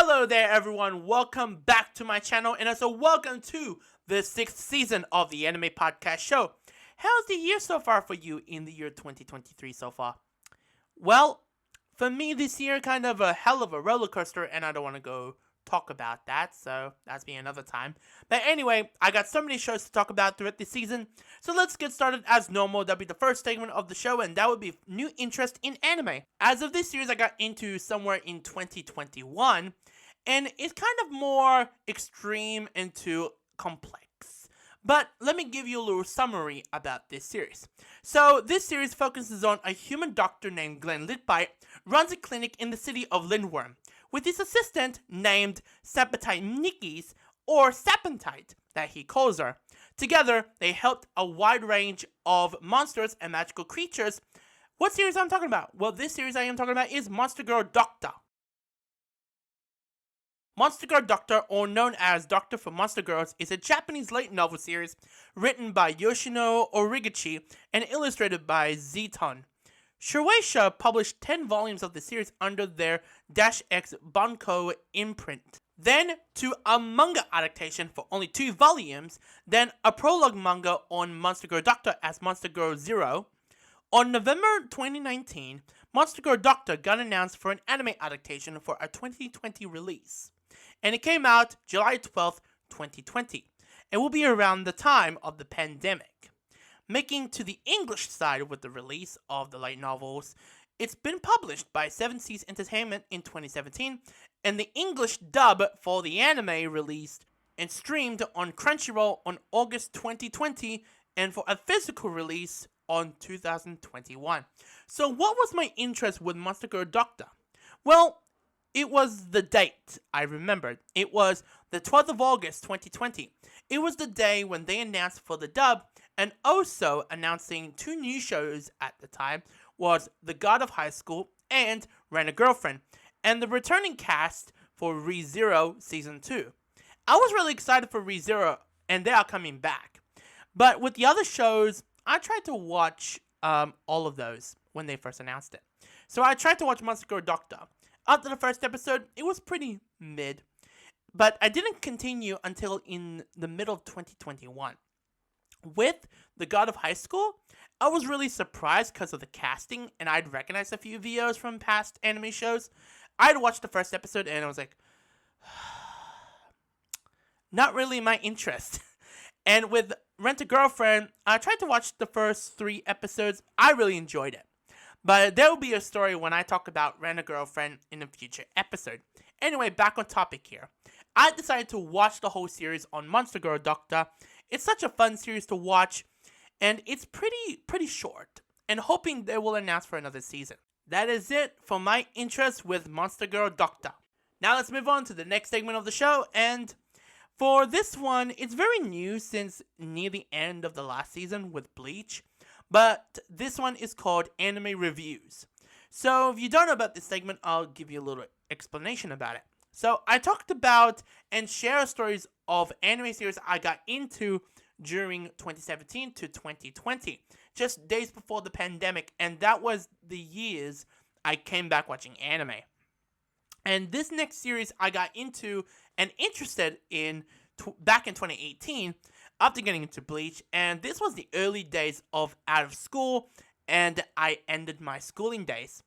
Hello there everyone, welcome back to my channel and also welcome to the 6th season of the Anime Podcast Show. How's the year so far for you in the year 2023 so far? Well, for me this year kind of a hell of a roller coaster and I don't want to go talk about that, so that's me another time. But anyway, I got so many shows to talk about throughout this season, so let's get started as normal. That'll be the first segment of the show, and that would be new interest in anime. As of this series, I got into somewhere in 2021, and it's kind of more extreme into complex. But let me give you a little summary about this series. So, this series focuses on a human doctor named Glenn Litbite runs a clinic in the city of Lindworm, with his assistant named Sapatite Nikis, or Sapentite, that he calls her. Together, they helped a wide range of monsters and magical creatures. What series I'm talking about? Well, this series I am talking about is Monster Girl Doctor. Monster Girl Doctor, or known as Doctor for Monster Girls, is a Japanese light novel series written by Yoshino Origuchi and illustrated by Zeton. Shueisha published 10 volumes of the series under their -X Banko imprint. Then, to a manga adaptation for only 2 volumes, then a prologue manga on Monster Girl Doctor as Monster Girl Zero. On November 2019, Monster Girl Doctor got announced for an anime adaptation for a 2020 release. And it came out July 12th, 2020. It will be around the time of the pandemic. Making to the English side with the release of the light novels, it's been published by 7 Seas Entertainment in 2017, and the English dub for the anime released and streamed on Crunchyroll on August 2020, and for a physical release on 2021. So what was my interest with Monster Girl Doctor? Well, it was the date I remembered. It was the 12th of August 2020. It was the day when they announced for the dub, and also announcing 2 new shows at the time was The God of High School and Rent a Girlfriend, and the returning cast for Re:Zero Season 2. I was really excited for Re:Zero, and they are coming back. But with the other shows, I tried to watch all of those when they first announced it. So I tried to watch Monster Girl Doctor. After the first episode, it was pretty mid. But I didn't continue until in the middle of 2021. With The God of High School, I was really surprised because of the casting, and I'd recognized a few videos from past anime shows. I'd watched the first episode, and I was like, not really my interest. And with Rent a Girlfriend, I tried to watch the first 3 episodes. I really enjoyed it. But there will be a story when I talk about Rent a Girlfriend in a future episode. Anyway, back on topic here. I decided to watch the whole series on Monster Girl Doctor. It's such a fun series to watch, and it's pretty short, and hoping they will announce for another season. That is it for my interest with Monster Girl Doctor. Now let's move on to the next segment of the show, and for this one, it's very new since near the end of the last season with Bleach, but this one is called Anime Reviews. So if you don't know about this segment, I'll give you a little explanation about it. So I talked about and share stories of anime series I got into during 2017 to 2020, just days before the pandemic, and that was the years I came back watching anime. And this next series I got into and interested in back in 2018 after getting into Bleach, and this was the early days of out of school, and I ended my schooling days,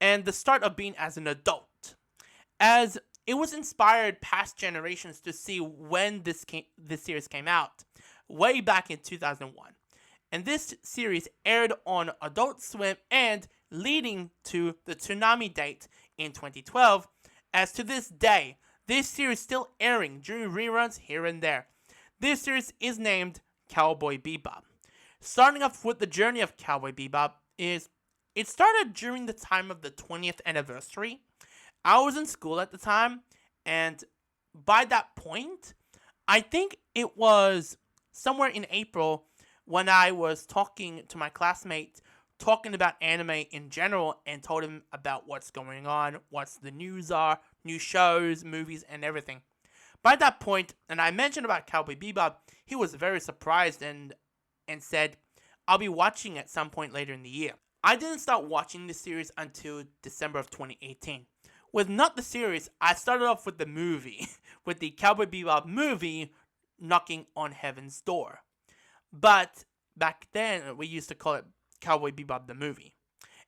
and the start of being as an adult. As it was inspired past generations to see when this series came out, way back in 2001. And this series aired on Adult Swim and leading to the Tsunami date in 2012. As to this day, this series is still airing during reruns here and there. This series is named Cowboy Bebop. Starting off with the journey of Cowboy Bebop it started during the time of the 20th anniversary. I was in school at the time, and by that point, I think it was somewhere in April when I was talking to my classmate, talking about anime in general, and told him about what's going on, what's the news are, new shows, movies, and everything. By that point, and I mentioned about Cowboy Bebop, he was very surprised and said, I'll be watching at some point later in the year. I didn't start watching this series until December of 2018, with not the series, I started off with the movie, with the Cowboy Bebop movie, Knocking on Heaven's Door. But back then, we used to call it Cowboy Bebop the movie.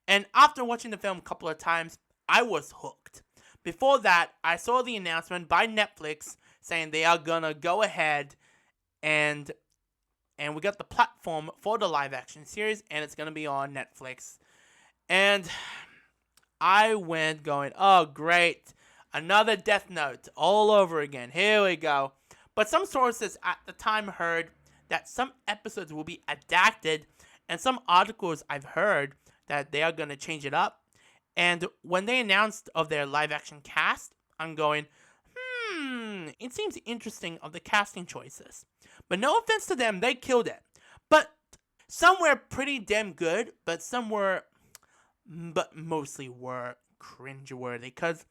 And after watching the film a couple of times, I was hooked. Before that, I saw the announcement by Netflix saying they are gonna go ahead and we got the platform for the live action series, and it's gonna be on Netflix. And I went going, oh great, another Death Note all over again. Here we go. But some sources at the time heard that some episodes will be adapted, and some articles I've heard that they are going to change it up. And when they announced of their live action cast, I'm going, it seems interesting of the casting choices. But no offense to them, they killed it. But some were pretty damn good, but mostly were cringeworthy, because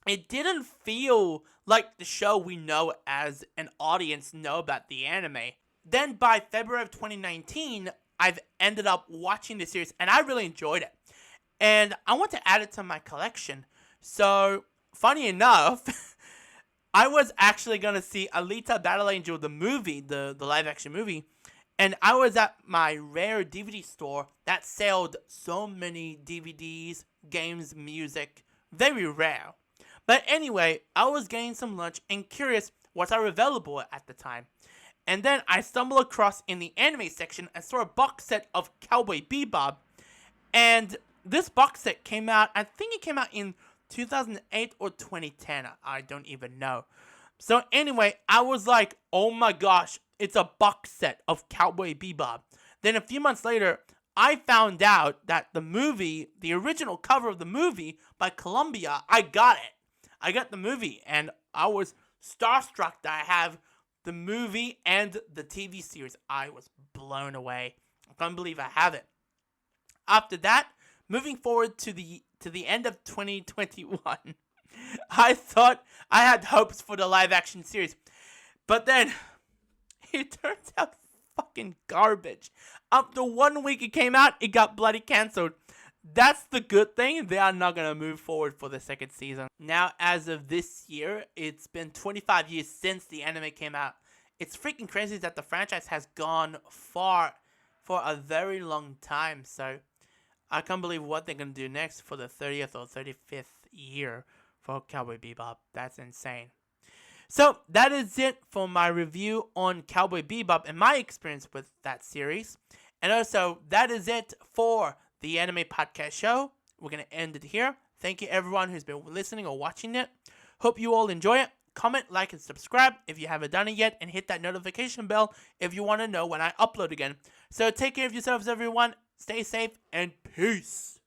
it didn't feel like the show we know as an audience know about the anime. Then by February of 2019, I've ended up watching the series, and I really enjoyed it. And I want to add it to my collection. So, funny enough, I was actually going to see Alita Battle Angel, the movie, the live-action movie, and I was at my rare DVD store that sold so many DVDs, games, music, very rare. But anyway, I was getting some lunch and curious what are available at the time. And then I stumbled across in the anime section and saw a box set of Cowboy Bebop. And this box set came out, I think it came out in 2008 or 2010. I don't even know. So anyway, I was like, oh my gosh, it's a box set of Cowboy Bebop. Then a few months later, I found out that the movie, the original cover of the movie by Columbia, I got it. I got the movie, and I was starstruck that I have the movie and the TV series. I was blown away. I can't believe I have it. After that, moving forward to the end of 2021, I thought I had hopes for the live action series, but then it turns out fucking garbage. After 1 week it came out, it got bloody cancelled. That's the good thing. They are not going to move forward for the second season. Now, as of this year, it's been 25 years since the anime came out. It's freaking crazy that the franchise has gone far for a very long time. So, I can't believe what they're going to do next for the 30th or 35th year for Cowboy Bebop. That's insane. So, that is it for my review on Cowboy Bebop and my experience with that series. And also, that is it for the Anime Podcast Show. We're going to end it here. Thank you everyone who's been listening or watching it. Hope you all enjoy it. Comment, like, and subscribe if you haven't done it yet. And hit that notification bell if you want to know when I upload again. So take care of yourselves, everyone. Stay safe and peace.